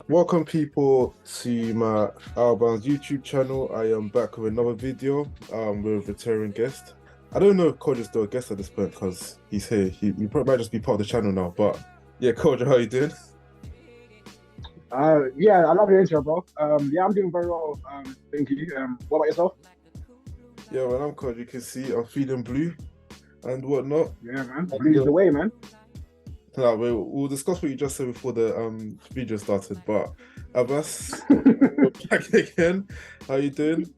Welcome people to my Outbound YouTube channel. I am back with another video with a returning guest. I don't know if Coach is still a guest at this point because he's here. He probably might just be part of the channel now. But yeah, Coach, how you doing? Yeah, I love your intro, bro. Yeah, I'm doing very well. Thank you. What about yourself? Yeah, when I'm Coach, you can see I'm feeling blue and whatnot. Yeah, man. And, Blues the way, man. now we'll discuss what you just said before the video started. But Abbas, we're back again. How you doing?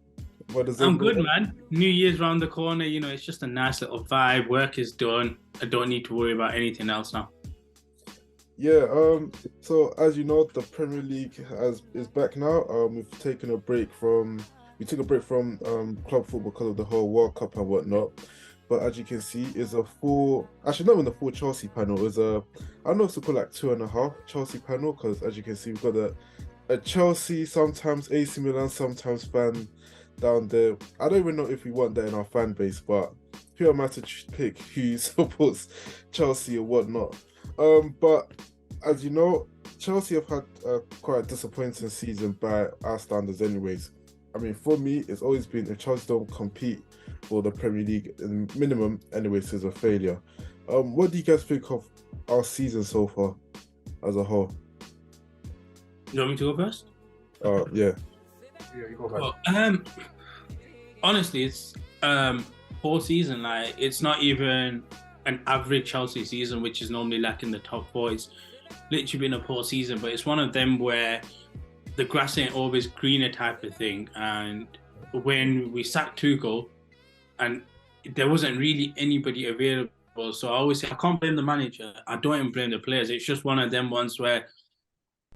What does I'm good, everyone? man. New Year's round the corner. It's just a nice little vibe. Work is done. I don't need to worry about anything else now. Yeah, so as you know, the Premier League is back now. We took a break from club football because of the whole World Cup and whatnot. But as you can see, it's a full, actually not even the full Chelsea panel. It's I don't know if to call it like two and a half Chelsea panel, because as you can see, we've got a Chelsea, sometimes AC Milan, sometimes fan down there. I don't even know if we want that in our fan base, but who am I to pick who supports Chelsea or whatnot? But as you know, Chelsea have had quite a disappointing season by our standards, anyways. I mean, for me, it's always been if Chelsea don't compete for the Premier League, in minimum, anyways, is a failure. What do you guys think of our season so far as a whole? You want me to go first? Yeah. Yeah, you go first. Well, honestly, it's whole season. Like, it's not even an average Chelsea season, which is normally like in the top four. It's literally been a poor season, but it's one of them where the grass ain't always greener type of thing. And when we sacked Tuchel, and there wasn't really anybody available, so I always say I can't blame the manager. I don't even blame the players. It's just one of them ones where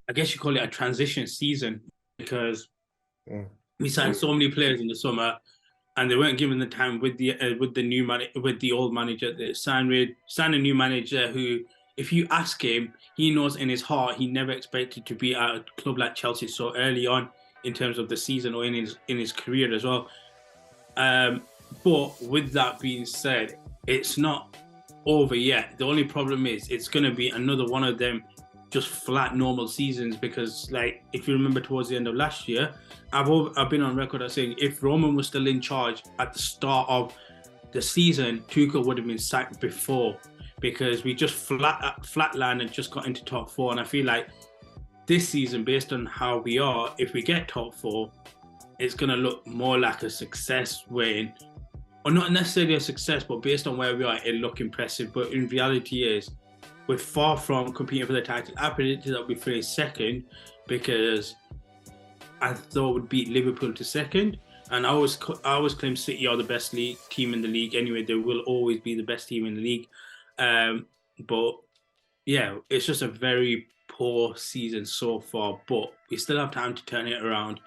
I guess you call it a transition season because Mm. we signed so many players in the summer, and they weren't given the time with the old manager. They signed a new manager who, if you ask him, he knows in his heart he never expected to be at a club like Chelsea so early on in terms of the season or in his career as well. But with that being said, it's not over yet. The only problem is it's going to be another one of them just flat normal seasons because, like, if you remember towards the end of last year, I've been on record as saying if Roman was still in charge at the start of the season, Tuchel would have been sacked before because we just flatlined and just got into top four. And I feel like this season, based on how we are, if we get top four, it's going to look more like a success win, or not necessarily a success, but based on where we are, it'll look impressive. But in reality is, we're far from competing for the title. I predicted that we finish second because I thought we'd beat Liverpool to second. And I always claim City are the best team in the league. Anyway, they will always be the best team in the league. But yeah, it's just a very poor season so far. But we still have time to turn it around.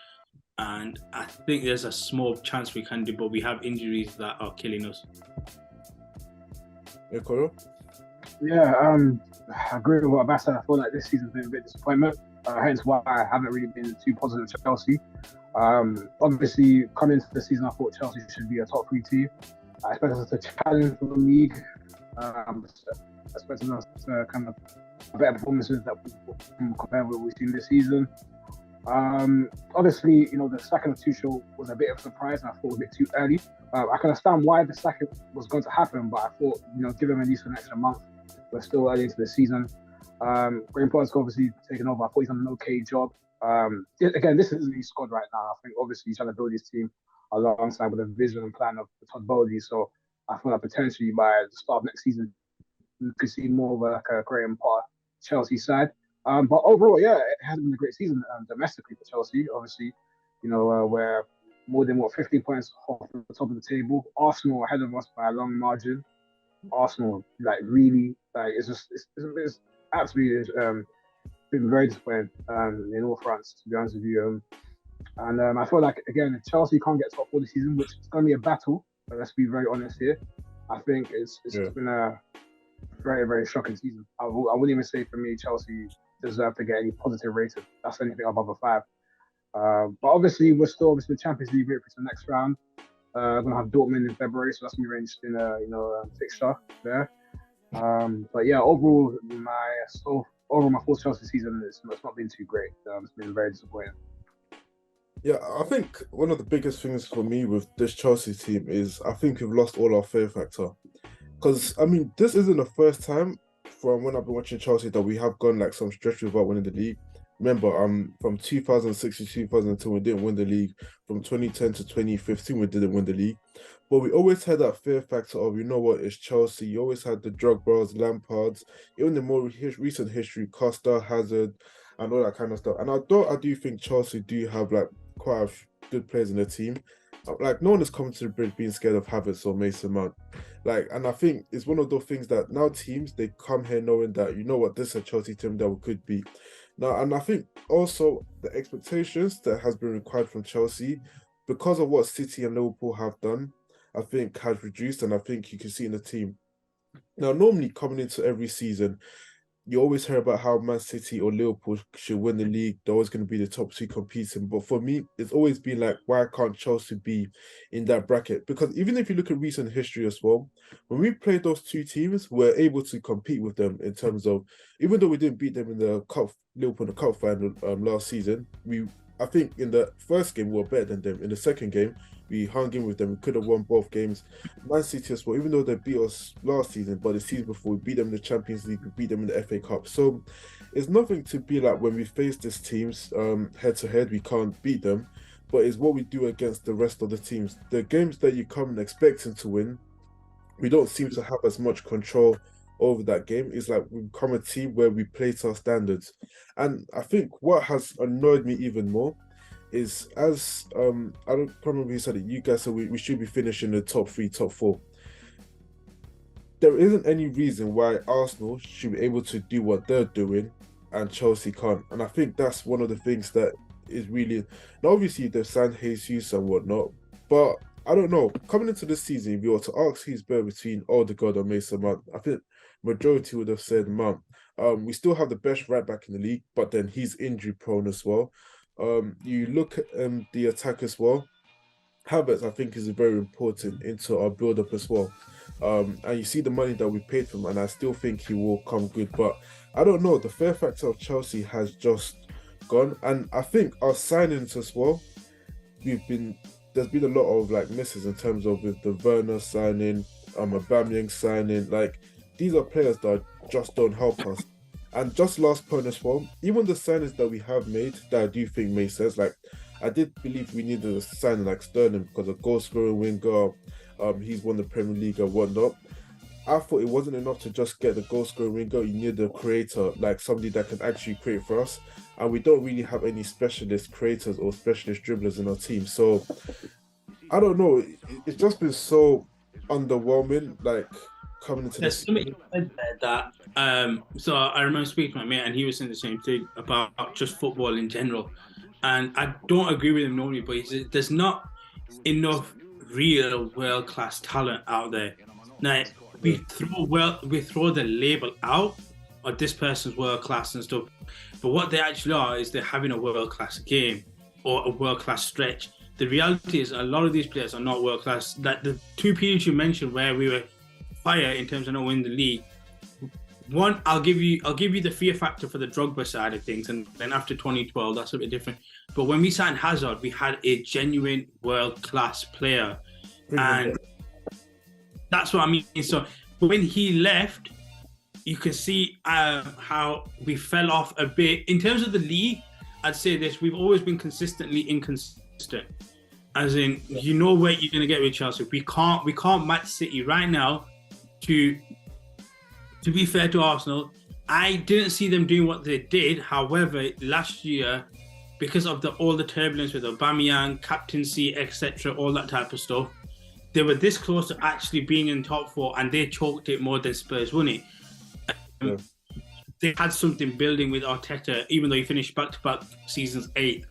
And I think there's a small chance we can do, but we have injuries that are killing us. Yeah, Koro? Yeah, I agree with what Abbas said. I feel like this season's been a bit disappointment. Hence why I haven't really been too positive with Chelsea. Obviously, coming into the season, I thought Chelsea should be a top three team. I expected us to challenge for the league. Expecting us to kind of better performances that compared with what we've seen this season. Obviously, the sacking of Tuchel was a bit of a surprise, and I thought it was a bit too early. I can understand why the sacking was going to happen, but I thought, give him at least an extra month. We're still early into the season. Graham Potter's obviously taken over. I thought he's done an okay job. Again, this isn't his squad right now. I think obviously he's trying to build his team alongside with a vision and plan of Todd Bowley. So I feel like potentially by the start of next season, we could see more of a Graham Potter Chelsea side. But overall, yeah, it has been a great season domestically for Chelsea. Obviously, we're more than 15 points off the top of the table. Arsenal ahead of us by a long margin. Arsenal, like, really, like, it's absolutely been very disappointing in all fronts, to be honest with you. And I feel like, again, if Chelsea can't get top four this season, which is going to be a battle, but let's be very honest here, I think it's been a very, very shocking season. I wouldn't even say for me Chelsea deserve to get any positive rating. That's anything above a 5. But obviously, we're still obviously the Champions League for the next round. We're gonna have Dortmund in February, so that's gonna be very interesting. Fixture there. But yeah, overall, my overall my fourth Chelsea season, it's not been too great. It's been very disappointing. Yeah, I think one of the biggest things for me with this Chelsea team is I think we've lost all our fear factor. Because, I mean, this isn't the first time from when I've been watching Chelsea that we have gone like some stretch without winning the league. Remember, from 2006 to 2010, we didn't win the league. From 2010 to 2015, we didn't win the league. But we always had that fear factor of, you know what, it's Chelsea. You always had the Drogbas, Lampards, even the more recent history, Costa, Hazard, and all that kind of stuff. And I do think Chelsea do have like quite a good players in the team. Like, no one is coming to the bridge being scared of Havertz or Mason Mount. Like, and I think it's one of those things that now teams, they come here knowing that, you know what, this is a Chelsea team that we could beat. Now, and I think also the expectations that has been required from Chelsea, because of what City and Liverpool have done, I think has reduced, and I think you can see in the team. Now, normally coming into every season, you always hear about how Man City or Liverpool should win the league. They're always going to be the top two competing. But for me, it's always been like, why can't Chelsea be in that bracket? Because even if you look at recent history as well, when we played those two teams, we're able to compete with them in terms of, even though we didn't beat them in the cup, Liverpool in the cup final last season, I think in the first game we were better than them. In the second game, we hung in with them. We could have won both games. Man City as well, even though they beat us last season, but the season before we beat them in the Champions League, we beat them in the FA Cup. So it's nothing to be like when we face these teams head to head, we can't beat them. But it's what we do against the rest of the teams. The games that you come and expecting to win, we don't seem to have as much control over that game. It's like we become a team where we play to our standards. And I think what has annoyed me even more is, as I don't probably said it, you guys said we should be finishing the top 3, top 4. There isn't any reason why Arsenal should be able to do what they're doing and Chelsea can't. And I think that's one of the things that is really, now obviously they've signed Jesus and whatnot, but I don't know, coming into this season, if you were to ask who's better between Odegaard or Mason Mount, I think majority would have said Mount. We still have the best right back in the league, but then he's injury prone as well. You look at the attack as well. Havertz, I think, is very important into our build-up as well. And you see the money that we paid for him, and I still think he will come good. But I don't know, the fear factor of Chelsea has just gone. And I think our signings as well, there's been a lot of like misses in terms of with the Werner signing, Aubameyang signing. Like, these are players that just don't help us. And just last point as well, even the signings that we have made that I do think made sense, like I did believe we needed a signing like Sterling because a goal scoring winger, he's won the Premier League and whatnot. I thought it wasn't enough to just get the goal scoring winger. You need a creator, like somebody that can actually create for us. And we don't really have any specialist creators or specialist dribblers in our team. So I don't know. It's just been so underwhelming, like coming into There's this. something said there that so I remember speaking to my mate and he was saying the same thing about just football in general. And I don't agree with him normally, but there's not enough real world-class talent out there. Now we throw the label out of this person's world-class and stuff, but what they actually are is they're having a world-class game or a world-class stretch. The reality is a lot of these players are not world-class. Like the two periods you mentioned where we were fire in terms of not winning the league. One, I'll give you the fear factor for the Drogba side of things, and then after 2012, that's a bit different. But when we signed Hazard, we had a genuine world-class player, and that's what I mean. So when he left, you can see how we fell off a bit in terms of the league. I'd say this: we've always been consistently inconsistent. As in, you know where you're going to get with Chelsea. We can't match City right now. To be fair to Arsenal, I didn't see them doing what they did. However, last year, because of all the turbulence with Aubameyang, captaincy, etc., all that type of stuff, they were this close to actually being in top 4, and they choked it more than Spurs won it. They had something building with Arteta, even though he finished back-to-back seasons 8th.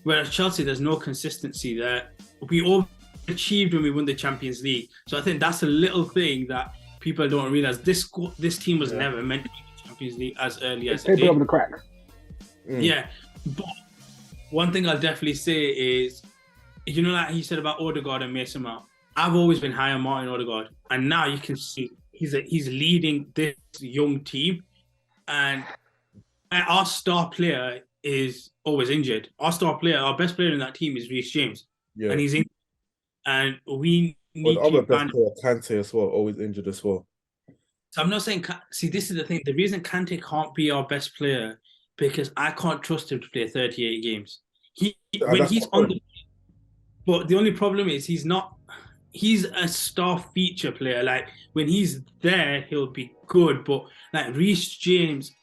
Whereas Chelsea, there's no consistency there. We all achieved when we won the Champions League. So I think that's a little thing that people don't realize. This team was never meant to be the Champions League as early as it did. Over the cracks. Yeah, but one thing I'll definitely say is, you know, like he said about Odegaard and Mason Mount. I've always been high on Martin Odegaard, and now you can see he's leading this young team, and our star player is always injured. Our star player, our best player in that team is Reece James, Yeah. and he's injured. And we But the need other to best find. player, Kante as well, always injured as well. So I'm not saying. See, this is the thing. The reason Kante can't be our best player because I can't trust him to play 38 games. And When that's my he's on point. the. But the only problem is he's not. He's a star feature player. Like when he's there, he'll be good. But like Reece James,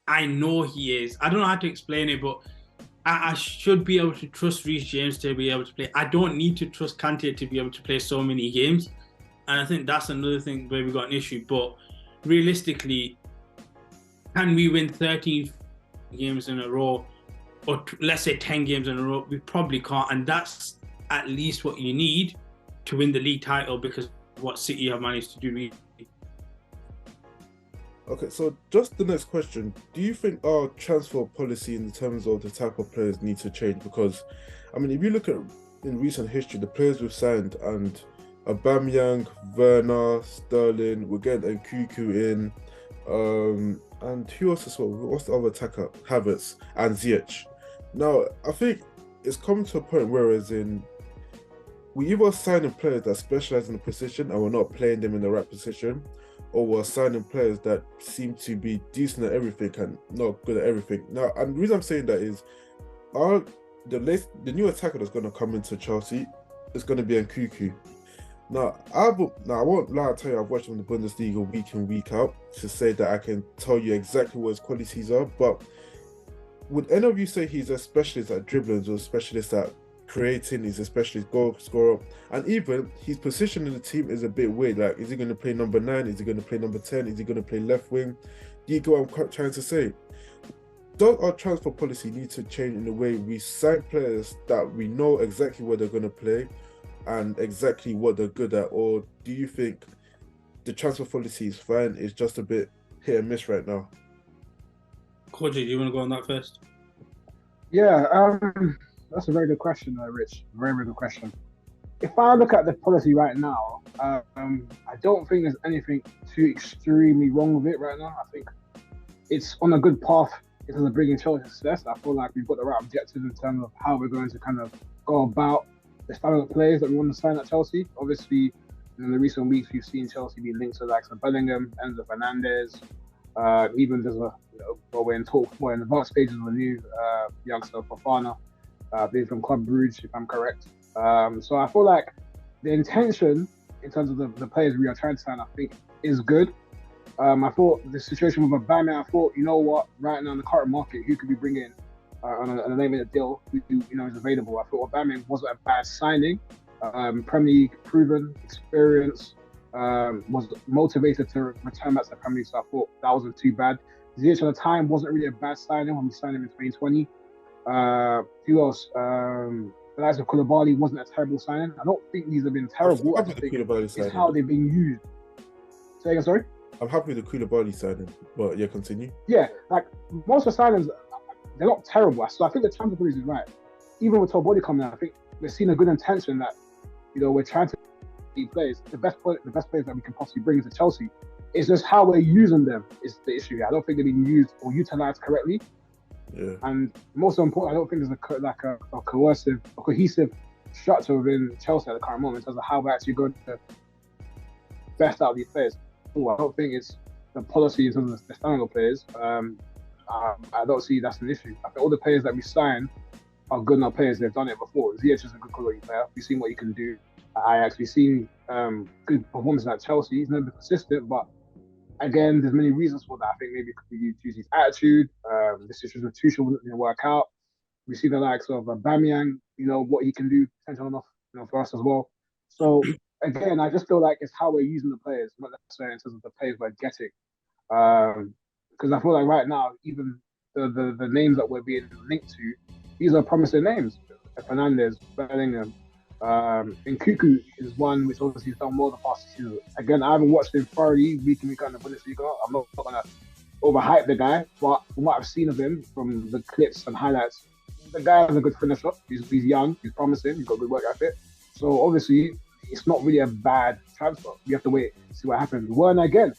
I know he is. I don't know how to explain it, but I should be able to trust Reece James to be able to play. I don't need to trust Kante to be able to play so many games. And I think that's another thing where we got an issue. But realistically, can we win 13 games in a row, or let's say 10 games in a row? We probably can't. And that's at least what you need to win the league title because what City have managed to do. Okay, so just the next question. Do you think our transfer policy in terms of the type of players need to change? Because, I mean, if you look at in recent history, the players we've signed and Aubameyang, Werner, Sterling, we're getting Nkunku in, and who else as well? What's the other attacker? Havertz and Ziyech. Now, I think it's come to a point where as in we either signing players that specialize in a position and we're not playing them in the right position, or we're signing players that seem to be decent at everything and not good at everything. Now, and the reason I'm saying that is, the new attacker that's going to come into Chelsea is going to be Nkunku. Now, I won't lie to tell you, I've watched him in the Bundesliga week in, week out to say that I can tell you exactly what his qualities are. But would any of you say he's a specialist at dribbling or a specialist at creating? He's a specialist goal scorer, and even his position in the team is a bit weird. Like, is he going to play number 9? Is he going to play number 10? Is he going to play left wing? Do you get what I'm trying to say? Does our transfer policy need to change in the way we sign players that we know exactly where they're going to play and exactly what they're good at, or do you think the transfer policy is fine? It's just a bit hit and miss right now. Koji, do you want to go on that first? Yeah, that's a very good question, Rich. Very, very good question. If I look at the policy right now, I don't think there's anything too extremely wrong with it right now. I think it's on a good path in terms of bringing Chelsea to success. I feel like we've got the right objectives in terms of how we're going to kind of go about the style of players that we want to sign at Chelsea. Obviously, in the recent weeks, we've seen Chelsea be linked to like Bellingham, Enzo Fernandez. Even there's we're in the advanced stages of a new youngster, Fofana, being from Club Brugge, if I'm correct. So I feel like the intention in terms of the players we are trying to sign, I think, is good. I thought the situation with Aubameyang, I thought, you know what, right now in the current market, who could we bring in on a name in a deal who is available? I thought Aubameyang wasn't a bad signing. Premier League proven experience, was motivated to return back to the Premier League, so I thought that wasn't too bad. Ziyech at the time wasn't really a bad signing when we signed him in 2020. Who else? The likes of Koulibaly wasn't a terrible signing. I don't think these have been terrible. I just think it's how they've been used. Say again, sorry? I'm happy with the Koulibaly signing, but yeah, continue. Yeah, like most of the signings, they're not terrible. So I think the transfer policy is right. Even with Koulibaly coming out, I think we're seeing a good intention that, we're trying to keep players. The best players that we can possibly bring into Chelsea. It's just how we're using them is the issue. I don't think they're being used or utilised correctly. Yeah. And most important, I don't think there's a cohesive structure within Chelsea at the current moment in terms of how we're actually going to best out of these players. I don't think it's the policy in terms of the standard of players. I don't see that's an issue. I think all the players that we sign are good enough players. They've done it before. Ziyech is a good quality player. We've seen what he can do. I actually seen good performances at Chelsea. He's never been consistent, but again, there's many reasons for that. I think maybe it could be due to his attitude. The situation with Tuchel didn't work out. We see the likes of Aubameyang, what he can do potentially enough, for us as well. So again, I just feel like it's how we're using the players, not necessarily in terms of the players we're getting. Because I feel like right now, even the names that we're being linked to, these are promising names. Fernandez, Bellingham, Nkunku is one which obviously has done well the past season. Again, I haven't watched him thoroughly week in, week out in the Bundesliga. I'm not going to overhype the guy, but from what I've seen of him, from the clips and highlights, the guy is a good finisher. He's young, he's promising, he's got good work ethic. So obviously, it's not really a bad transfer. We have to wait and see what happens. Werner, again,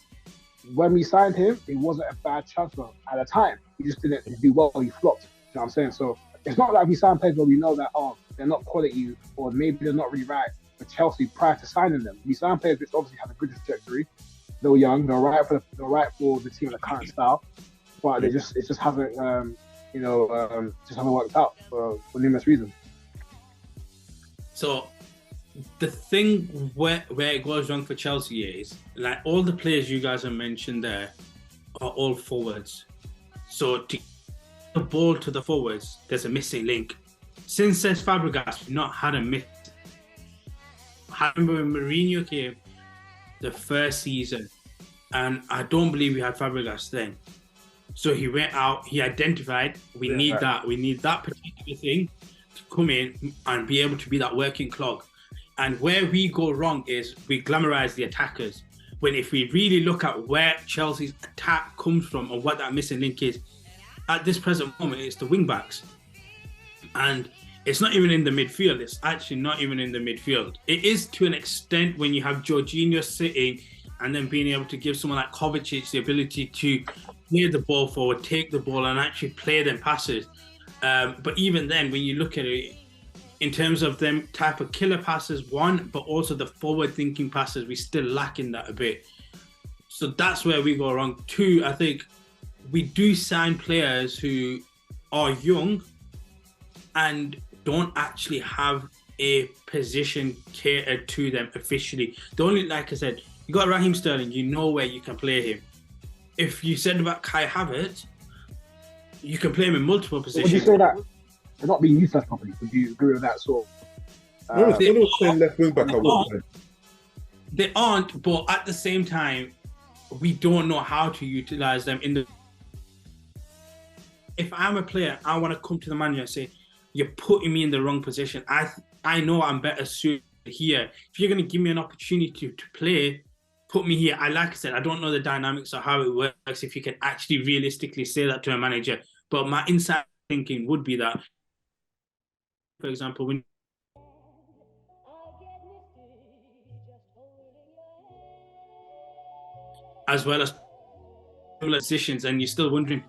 when we signed him, it wasn't a bad transfer at the time. he just didn't do well. He flopped. You know what I'm saying? So it's not like we sign players where we know that they're not quality or maybe they're not really right for Chelsea prior to signing them. We sign players which obviously have a good trajectory. They're young. They're right for the team in the current style, but it just hasn't just haven't worked out for numerous reasons. So the thing where it goes wrong for Chelsea is, like, all the players you guys have mentioned there are all forwards. So to get the ball to the forwards, there's a missing link. Since Cesc Fabregas, we've not had a miss. I remember when Mourinho came the first season, and I don't believe we had Fabregas then. So he went out, he identified, we need that particular thing to come in and be able to be that working clog. And where we go wrong is we glamorize the attackers. When if we really look at where Chelsea's attack comes from and what that missing link is, at this present moment, it's the wing backs. And it's not even in the midfield. It's actually not even in the midfield. It is to an extent when you have Jorginho sitting and then being able to give someone like Kovacic the ability to play the ball forward, take the ball and actually play them passes. But even then, when you look at it, in terms of them type of killer passes, one, but also the forward-thinking passes, we still lack in that a bit. So that's where we go wrong. Two, I think we do sign players who are young and don't actually have a position catered to them officially. The only, like I said, you got Raheem Sterling, you know where you can play him. If you said about Kai Havertz, you can play him in multiple positions. Would you say that they're not being utilized properly? Would you agree with that sort of? No, they were playing left wing back at one point. They aren't, but at the same time, we don't know how to utilize them in the. If I'm a player, I want to come to the manager and say, "You're putting me in the wrong position. I know I'm better suited here. If you're going to give me an opportunity to play, put me here." Like I said, I don't know the dynamics of how it works. If you can actually realistically say that to a manager, but my inside thinking would be that, for example, when as well as positions, and you're still wondering.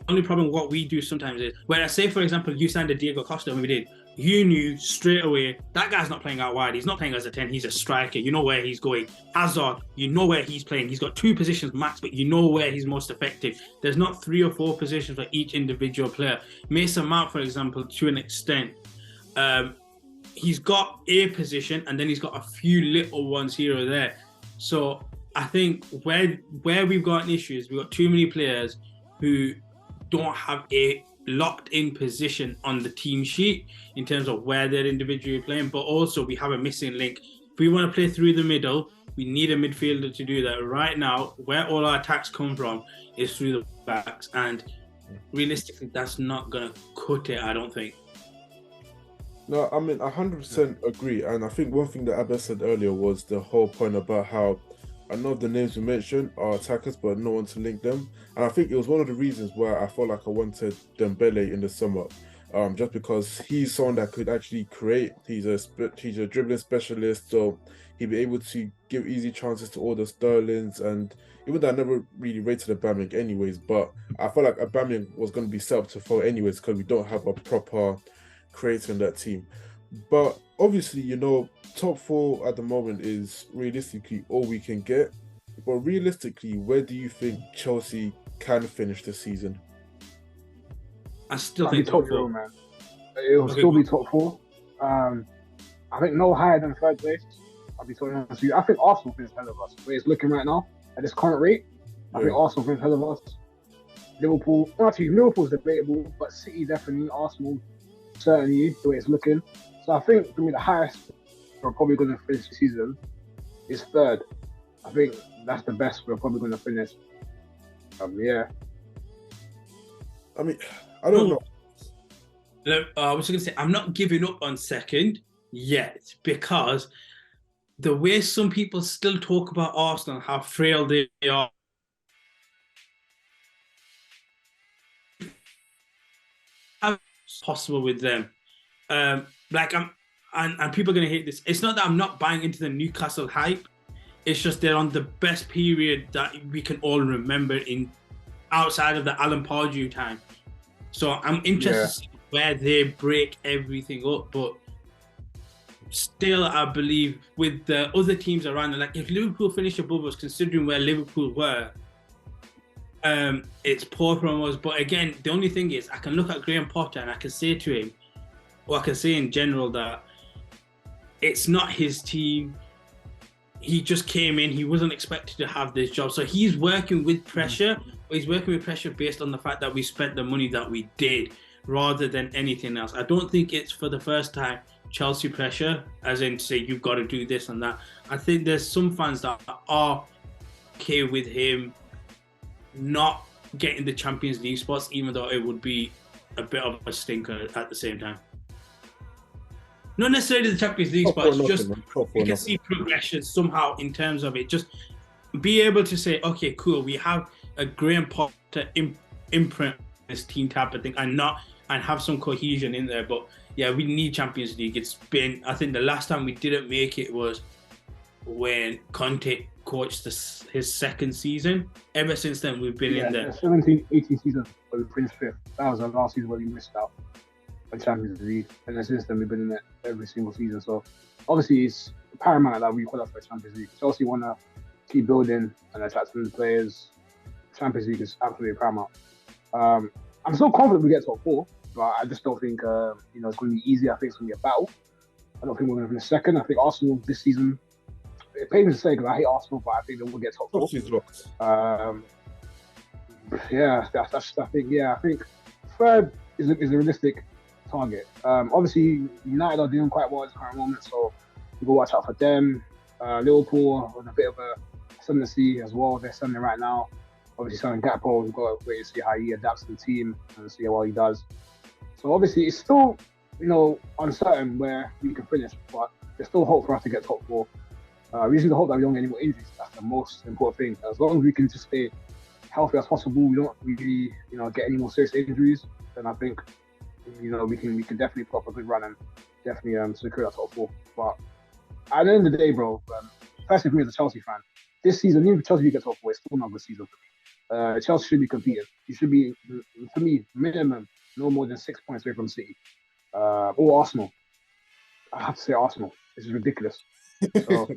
The only problem what we do sometimes is, where I say, for example, you signed a Diego Costa when we did, you knew straight away that guy's not playing out wide. He's not playing as a 10. He's a striker. You know where he's going. Hazard, you know where he's playing. He's got 2 positions max, but you know where he's most effective. There's not 3 or 4 positions for each individual player. Mason Mount, for example, to an extent, he's got a position and then he's got a few little ones here or there. So I think where we've got an issue is we've got too many players who don't have a locked in position on the team sheet in terms of where they're individually playing, but also we have a missing link. If we want to play through the middle, we need a midfielder to do that. Right now, where all our attacks come from is through the backs, and realistically, that's not going to cut it, I don't think. No, I mean, 100% agree. And I think one thing that Abba said earlier was the whole point about how I know the names we mentioned are attackers, but no one to link them. And I think it was one of the reasons why I felt like I wanted Dembele in the summer, just because he's someone that could actually create. He's a dribbling specialist, so he'd be able to give easy chances to all the Sterlings. And even though I never really rated Aubameyang anyways, but I felt like Aubameyang was going to be set up to fall anyways because we don't have a proper creator in that team. But obviously, top 4 at the moment is realistically all we can get. But realistically, where do you think Chelsea can finish this season? I still think top 4, man. It will still be top 4. I think no higher than 3rd place. I'll be totally honest with you. I think Arsenal finishes ahead of us. Where it's looking right now at this current rate, I think Arsenal finishes ahead of us. Liverpool's debatable, but City definitely, Arsenal certainly the way it's looking. So I think for me the highest we're probably going to finish the season is 3rd. I think that's the best we're probably going to finish. Yeah. I mean, I don't know. I was going to say, I'm not giving up on 2nd yet, because the way some people still talk about Arsenal, how frail they are, possible with them. And people are going to hate this. It's not that I'm not buying into the Newcastle hype. It's just they're on the best period that we can all remember in outside of the Alan Pardew time. So I'm interested to see where they break everything up. But still, I believe with the other teams around, like if Liverpool finish above us, considering where Liverpool were, it's poor from us. But again, the only thing is I can look at Graham Potter and I can say to him, or I can say in general that it's not his team. He just came in. He wasn't expected to have this job. So he's working with pressure. He's working with pressure based on the fact that we spent the money that we did rather than anything else. I don't think it's for the first time Chelsea pressure, as in say, you've got to do this and that. I think there's some fans that are okay with him not getting the Champions League spots, even though it would be a bit of a stinker at the same time. Not necessarily the Champions League spots, just you can see progression somehow in terms of it. Just be able to say, okay, cool, we have a Graham Potter imprint this team type of thing, and have some cohesion in there. But yeah, we need Champions League. It's been, I think the last time we didn't make it was when Conte coached his second season. Ever since then, we've been in the 17-18 season where we finished fifth. That was the last season where we missed out on Champions League, and then since then we've been in it every single season. So obviously it's paramount that we qualify for Champions League. Chelsea want to keep building and attracting the players. Champions League is absolutely paramount. I'm still confident we get top four, but I just don't think it's going to be easy. I think it's going to be a battle. I don't think we're going to finish second. I think Arsenal this season, it pains me to say because I hate Arsenal, but I think they will get top four. I think third is a realistic target. Obviously, United are doing quite well at the current moment, so you go watch out for them. Liverpool on a bit of a ascendancy as well. They're selling right now. Obviously, selling Gakpo, we've got to wait and see how he adapts to the team and see how well he does. So obviously, it's still uncertain where we can finish, but there's still hope for us to get top four. We just need to hope that we don't get any more injuries. That's the most important thing. As long as we can just stay healthy as possible, we don't really get any more serious injuries, then I think we can definitely put up a good run and definitely secure that top four. But at the end of the day, bro, personally, for me as a Chelsea fan, this season, even if Chelsea gets top four, it's still not a good season for me. Chelsea should be competing. You should be, for me, minimum no more than 6 points away from City or Arsenal. I have to say Arsenal. This is ridiculous. So,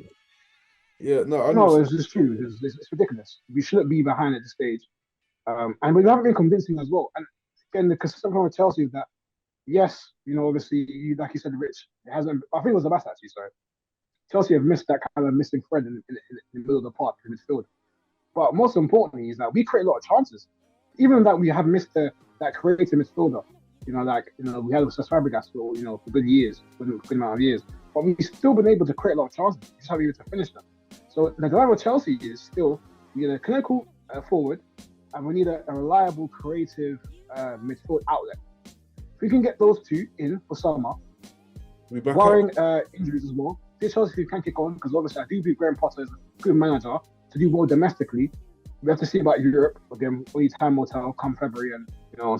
it's just true. It's ridiculous. We shouldn't be behind at this stage, and we haven't been convincing as well. And again, the consistent problem with Chelsea is that yes, obviously, like you said, Rich, it hasn't. I think it was the best actually. Sorry, Chelsea have missed that kind of missing thread in the middle of the park in midfield. But most importantly is that we create a lot of chances, even that we have missed that creative midfielder. We had Cesc Fabregas for good years, for a good amount of years, but we've still been able to create a lot of chances. We just haven't been able to finish them. So the dilemma with Chelsea is still we need a clinical forward, and we need a reliable, creative midfield outlet. If we can get those two in for summer, barring injuries as well, this Chelsea can kick on, because obviously I do believe Graham Potter is a good manager to do well domestically. We have to see about Europe again. Only time will tell come February, and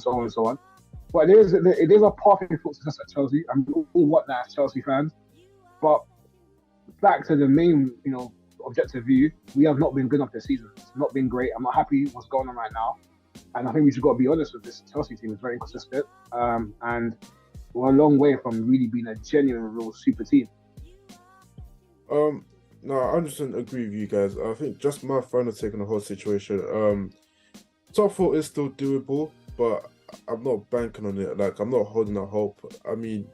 so on and so on. But it is a pathway for success at Chelsea, and we all want that as Chelsea fans. But back to the main, objective view, we have not been good enough this season. It's not been great. I'm not happy with what's going on right now, and I think we should got to be honest with this Chelsea team. It's very inconsistent, and we're a long way from really being a genuine, real super team. No, I 100% agree with you guys. I think just my final take on the whole situation. Top four is still doable, but I'm not banking on it. Like, I'm not holding out hope. I mean,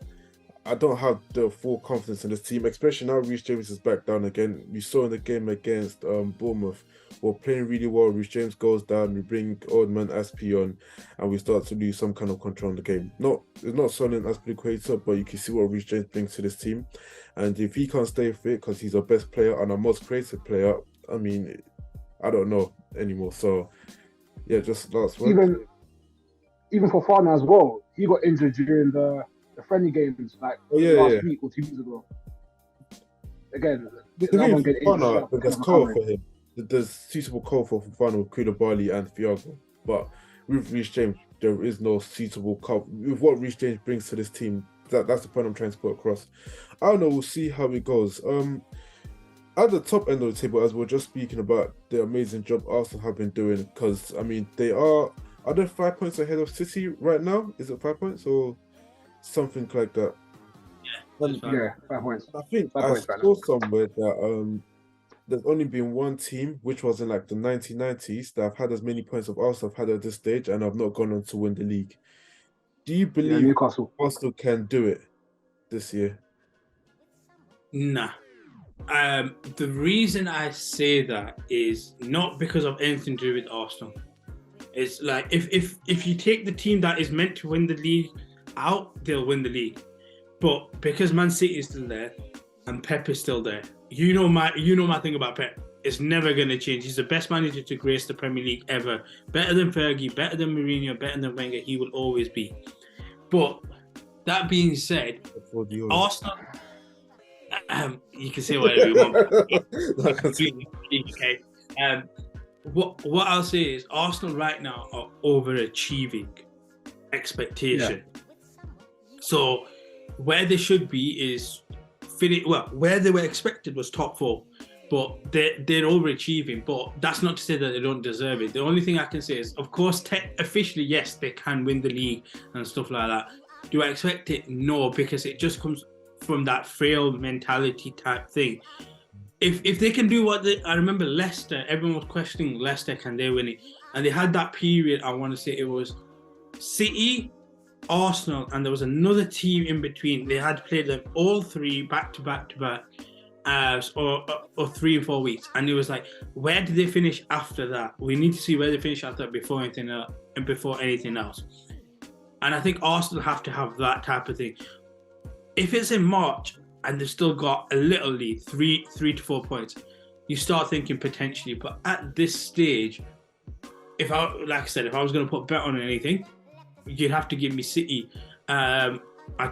I don't have the full confidence in this team, especially now Reece James is back down again. We saw in the game against Bournemouth, we're playing really well. Reece James goes down, we bring old man Aspi on, and we start to lose some kind of control on the game. It's not Son Azpilicueta, but you can see what Reece James brings to this team. And if he can't stay fit, because he's our best player and our most creative player, I mean, I don't know anymore. So, yeah, just last one. Even for Fofana as well, he got injured during the friendly games, like last week or 2 weeks ago. Again, there's cover for him. There's suitable cover for Fofana with Koulibaly and Thiago. But with Reece James, there is no suitable cover. With what Reece James brings to this team, that's the point I'm trying to put across. I don't know, we'll see how it goes. at the top end of the table, as we're just speaking about the amazing job Arsenal have been doing, because I mean they are they 5 points ahead of City right now? Is it 5 points or something like that? And Yeah, 5 points. I think 5 points right saw now. somewhere that there's only been one team, which was in like the 1990s, that have had as many points as Arsenal have had at this stage and have not gone on to win the league. Do you Yeah, believe Newcastle. Arsenal can do it this year? Nah. The reason I say that is not because of anything to do with Arsenal. It's like if you take the team that is meant to win the league out, they'll win the league. But because Man City is still there and Pep is still there, you know my thing about Pep. It's never gonna change. He's the best manager to grace the Premier League ever. Better than Fergie, better than Mourinho, better than Wenger. He will always be. But that being said, For the Euros? Arsenal. You can say whatever you want. Okay. What I'll say is Arsenal right now are overachieving expectation. Yeah. So where they should be is where they were expected was top 4, but they're overachieving. But that's not to say that they don't deserve it. The only thing I can say is, of course, officially, yes, they can win the league and stuff like that. Do I expect it? No, because it just comes from that frail mentality type thing. If they can do I remember Leicester, everyone was questioning Leicester, can they win it? And they had that period, I want to say it was City, Arsenal, and there was another team in between. They had played them all 3 back to back to back, or 3 and 4 weeks. And it was like, where did they finish after that? We need to see where they finish after that before anything else. And I think Arsenal have to have that type of thing. If it's in March and they've still got a little lead, 3 to 4 points, you start thinking potentially. But at this stage, if I was going to put a bet on anything, you'd have to give me City. I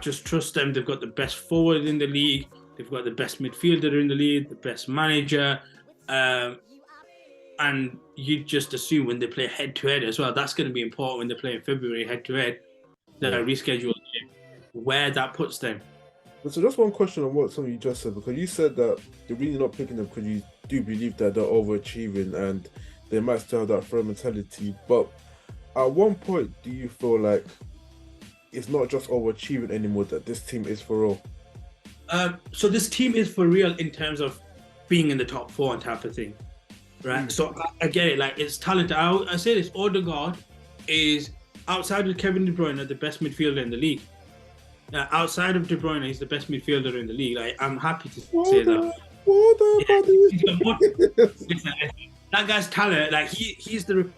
just trust them. They've got the best forward in the league. They've got the best midfielder in the league, the best manager. And you just assume when they play head-to-head as well, that's going to be important when they play in February head-to-head, the rescheduled game, where that puts them. So just one question on what something you just said, because you said that you're really not picking them because you do believe that they're overachieving and they might still have that frail mentality. But at one point, do you feel like it's not just overachieving anymore, that this team is for real? So this team is for real in terms of being in the top 4 and type of thing, right? So I get it, like it's talented. I say this, Odegaard is, outside of Kevin De Bruyne, the best midfielder in the league. Outside of De Bruyne, he's the best midfielder in the league. Like, I'm happy to say that. Listen, that guy's talent, like he's the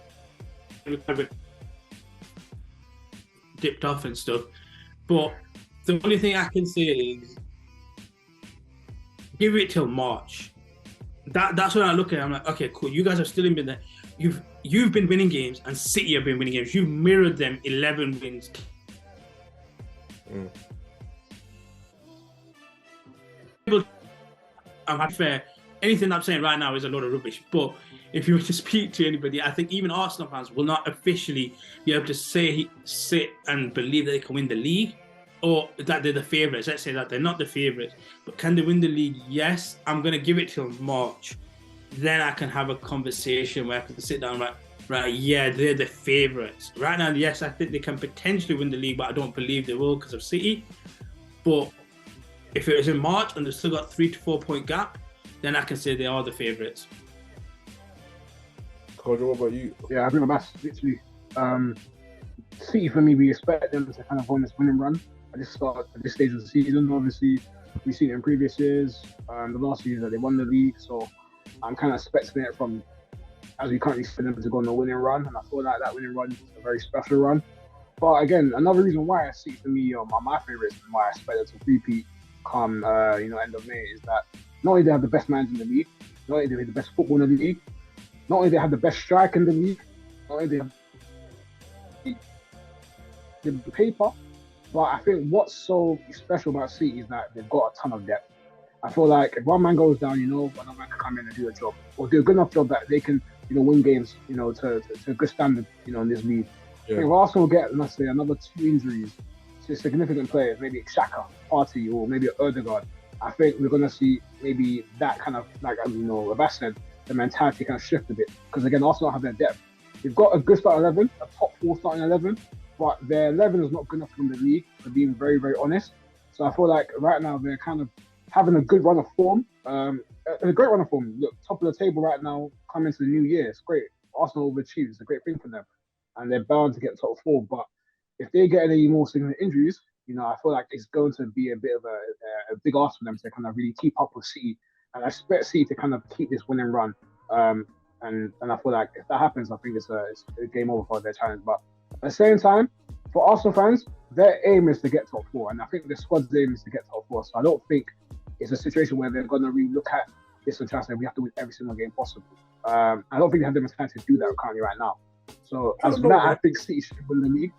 dipped off and stuff. But the only thing I can say is give it till March. That's when I look at it. I'm like, okay, cool. You guys have still been there. You've been winning games, and City have been winning games. You've mirrored them 11 wins. I'm not fair. Anything I'm saying right now is a lot of rubbish. But if you were to speak to anybody, I think even Arsenal fans will not officially be able to sit and believe that they can win the league or that they're the favourites. Let's say that they're not the favourites. But can they win the league? Yes. I'm going to give it till March. Then I can have a conversation where I can sit down right, yeah, they're the favourites. Right now, yes, I think they can potentially win the league, but I don't believe they will because of City. But if it was in March and they've still got 3 to 4 point gap, then I can say they are the favourites. Kojo, what about you? Yeah, I think that's literally City for me. We expect them to kind of go on this winning run at this stage of the season. Obviously, we've seen it in previous years. The last season that they won the league, so I'm kind of expecting it from, as we currently see them, to go on a winning run, and I feel like that winning run is a very special run. But again, another reason why I see for me are my favourites and why I expect them to repeat come end of May is that not only they have the best manager in the league, not only they have the best football in the league, not only they have the best strike in the league, not only they have the paper, but I think what's so special about City is that they've got a ton of depth. I feel like if one man goes down, another man can come in and do a job, or do a good enough job that they can, win games, to a good standard, in this league. Yeah. If Arsenal get, let's say, another 2 injuries to significant players, maybe Xhaka, Partey, or maybe Odegaard, I think we're gonna see maybe that kind of like Abbas said, the mentality kind of shift a bit because again, Arsenal have their depth. They've got a good starting 11, a top 4 starting 11, but their 11 is not good enough from the league. For being very very honest, so I feel like right now they're kind of having a good run of form. A great run of form. Look, top of the table right now, coming into the new year. It's great. Arsenal overachieved. It's a great thing for them, and they're bound to get top 4. But if they get any more significant injuries, I feel like it's going to be a bit of a big ask for them to kind of really keep up with City. And I expect City to kind of keep this winning run. And I feel like if that happens, I think it's a game over for their challenge. But at the same time, for Arsenal fans, their aim is to get top 4, and I think the squad's aim is to get top 4. So I don't think it's a situation where they're going to really look at this and try to say we have to win every single game possible. I don't think they have the mentality to do that currently right now. So as for that, I think City should win the league.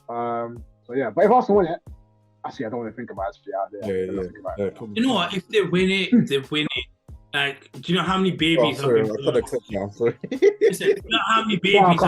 So yeah, but if Arsenal win it, actually I don't want to think about it. You know what? If they win it, they win it. Like, do you know how many babies have been born? I'm sorry. Listen, do you know how many babies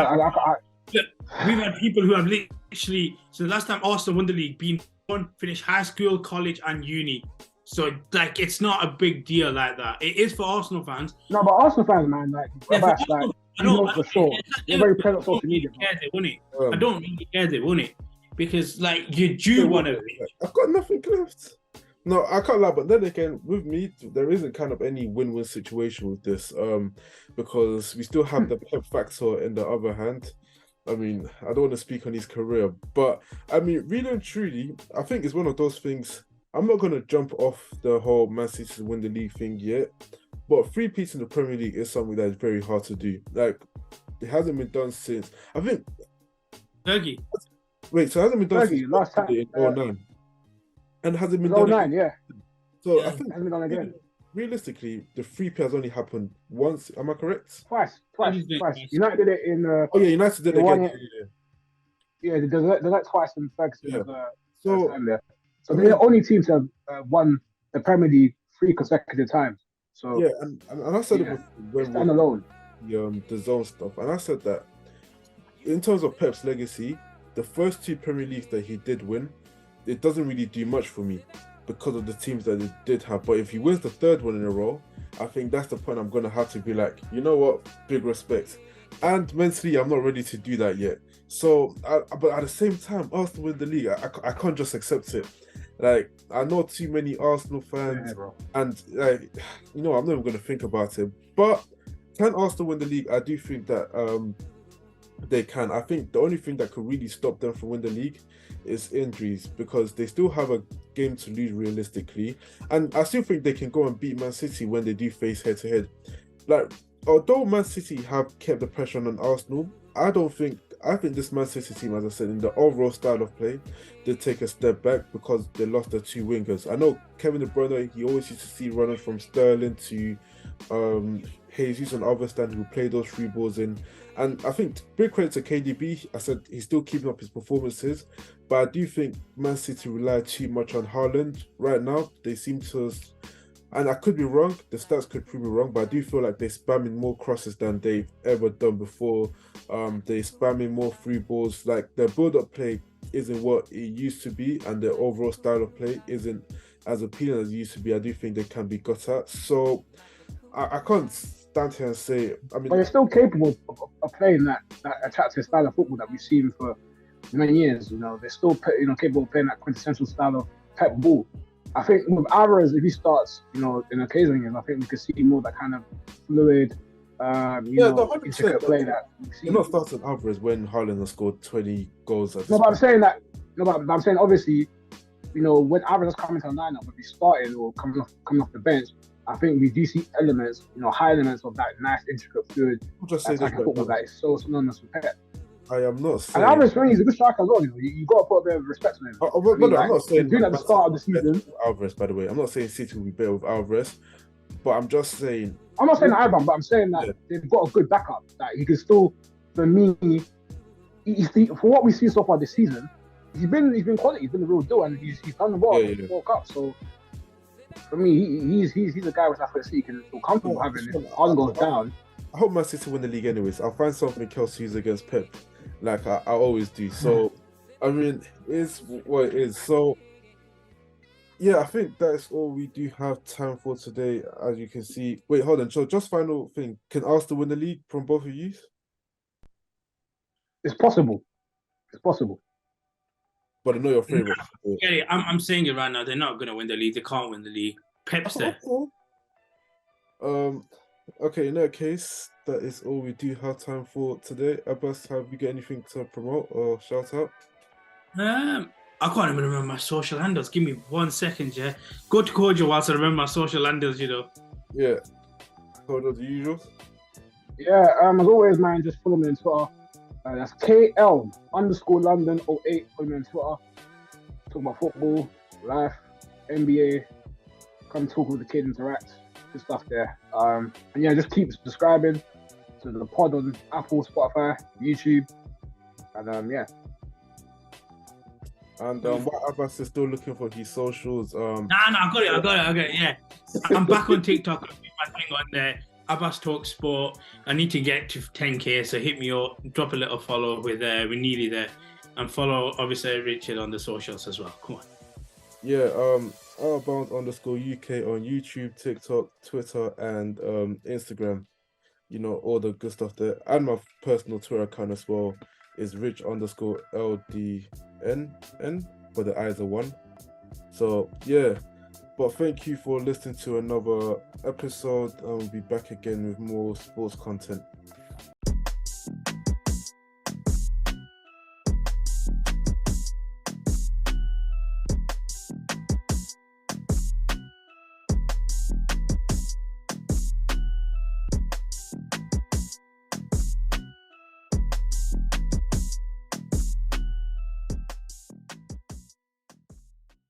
Look, we've had people who have literally, so the last time Arsenal won the league, been born, finished high school, college, and uni. So, like, it's not a big deal like that. It is for Arsenal fans. No, but Arsenal fans, man, like, I know for sure. They're very present on social media. They won it. I don't really care they won it because, like, you do want to. I've got nothing left. No, I can't lie, but then again, with me, there isn't kind of any win-win situation with this, because we still have the Pep factor in the other hand. I mean, I don't want to speak on his career, but I mean, really and truly, I think it's one of those things. I'm not going to jump off the whole Man City to win the league thing yet, but 3 peats in the Premier League is something that is very hard to do. Like, it hasn't been done since, I think... Fergie. Wait, so it hasn't been done since last time in 09. And has it been done 09, yeah. So I think hasn't been done again. Realistically, the 3P has only happened once. Am I correct? Twice. United did it in. United did it again. Yeah, they did it twice in Ferguson. So they're the only team to have won the Premier League 3 consecutive times. So yeah, and I said it when stand alone. The zone stuff, and I said that in terms of Pep's legacy, the first 2 Premier Leagues that he did win, it doesn't really do much for me because of the teams that it did have. But if he wins the 3rd one in a row, I think that's the point I'm going to have to be like, you know what, big respect. And mentally, I'm not ready to do that yet. So, but at the same time, Arsenal win the league, I can't just accept it. Like, I know too many Arsenal fans, and like, I'm not even going to think about it. But can Arsenal win the league? I do think that they can. I think the only thing that could really stop them from winning the league is injuries, because they still have a game to lose realistically, and I still think they can go and beat Man City when they do face head to head. Like, although Man City have kept the pressure on Arsenal, I think this Man City team, as I said, in the overall style of play, did take a step back because they lost their 2 wingers. I know Kevin De Bruyne, he always used to see runners from Sterling to Jesus and Alvestan who play those 3 balls in. And I think big credit to KDB. I said he's still keeping up his performances, but I do think Man City rely too much on Haaland right now. They seem to, and I could be wrong, the stats could prove me wrong, but I do feel like they're spamming more crosses than they've ever done before. They're spamming more 3 balls. Like, their build-up play isn't what it used to be, and their overall style of play isn't as appealing as it used to be. I do think they can be got at. So I can't stand here and say, I mean, but they're still capable of playing that attractive style of football that we've seen for many years. They're still capable of playing that quintessential style of Pep ball. I think with Alvarez, if he starts, in occasional games, I think we could see more of that kind of fluid, intricate play that we see. You're not starting Alvarez when Haaland has scored 20 goals. But I'm saying obviously, when Alvarez is coming to the lineup, if he's starting or coming off the bench, I think we do see elements, high elements of that nice, intricate, fluid football that is so synonymous with Pep. I am not saying... And Alvarez, he's a good striker as well. You got to put a bit of respect on him. I'm not saying... Doing at the start of the season... Alvarez, by the way. I'm not saying City will be better with Alvarez, but I'm just saying... I'm not saying that either, but I'm saying that they've got a good backup. That he can still, for me, for what we've seen so far this season, he's been quality. He's been the real deal, and he's done well in the World Cup. So, for me, he's a guy which I feel can feel comfortable having. If Haaland goes down, I hope Man City win the league anyways. I'll find something else to use against Pep, like I always do. So, I mean, it's what it is. So, yeah, I think that's all we do have time for today. As you can see, wait, hold on. So, just final thing: can Arsenal win the league from both of you? It's possible. It's possible. But I know your No, favorite. yeah, I'm saying it right now. They're not going to win the league. They can't win the league. Pep's there. Um, okay, in that case, that is all we do have time for today. Abbas, have you got anything to promote or shout out? I can't even remember my social handles. Give me 1 second, yeah. Go to Kojo whilst I remember my social handles, you know. Yeah, hold on, the usual. Yeah, as always, man, just follow me on Twitter. That's KL_London08. Follow me on Twitter. Talk about football, life, NBA. Come talk with the kids, interact. Good stuff there. And yeah, just keep subscribing to the pod on Apple, Spotify, YouTube. And yeah. And what Abbas is still looking for his socials. Nah, I got it. Yeah, I'm back on TikTok. I do my thing on there. Abbas Talk Sport. I need to get to 10K, so hit me up. Drop a little follow with we're nearly there, and follow obviously Richard on the socials as well. Come on. Yeah, outbound_UK on YouTube, TikTok, Twitter, and Instagram. You know, all the good stuff there. And my personal Twitter account as well is rich_LDNN, but the eyes are one. So yeah. But thank you for listening to another episode. We'll be back again with more sports content.